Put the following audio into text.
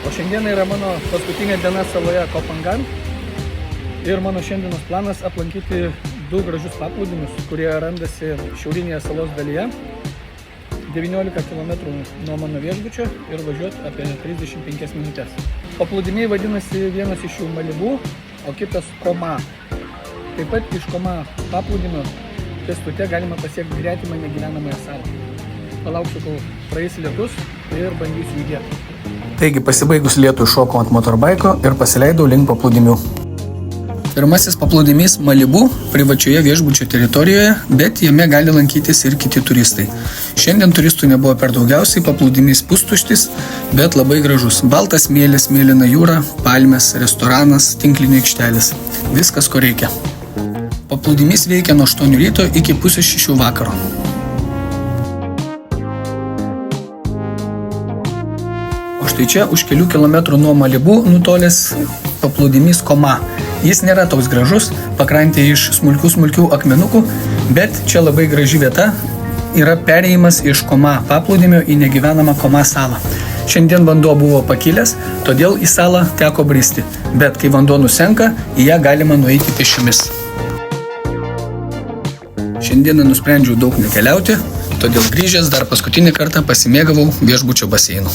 O šiandieną yra mano paskutinė diena saloje Koh Phangan. Ir mano šiandienos planas aplankyti 2 gražius paplūdimius, kurie randasi šiaurinėje salos dalyje. 19 km nuo mano viešbučio ir važiuoti apie 35 minutės. Paplūdimiai vadinasi vienas iš jų Malibu, o kitas Koma. Taip pat iš Koma paplūdimio pėstute galima pasiekti gretimą negyvenamąją salą. Palauksiu, kol praeis lietus ir bandysiu judėti. Taigi pasibaigus lietui šokau ant motorbaiko ir pasileidau link paplūdimių. Pirmasis paplūdimys Malibu privačioje viešbučio teritorijoje, bet jame gali lankytis ir kiti turistai. Šiandien turistų nebuvo per daugiausiai, paplūdimys pustuštis, bet labai gražus. Baltas smėlis, mėlyna jūra, palmės, restoranas, tinklinė aikštelis. Viskas, ko reikia. Paplūdimys veikia nuo 8 ryto iki pusės 6 vakaro. O štai čia už kelių kilometrų nuo Malibu nutolęs paplūdimys Koma. Jis nėra toks gražus, pakrantė iš smulkių akmenukų, bet čia labai graži vieta yra perėjimas iš Koma paplūdimio į negyvenamą Koma salą. Šiandien vanduo buvo pakilęs, todėl į salą teko bristi, bet kai vanduo nusenka, į ją galima nueiti pėsčiomis. Šiandieną nusprendžiau daug nekeliauti, todėl grįžęs dar paskutinį kartą pasimėgavau viešbučio baseinu.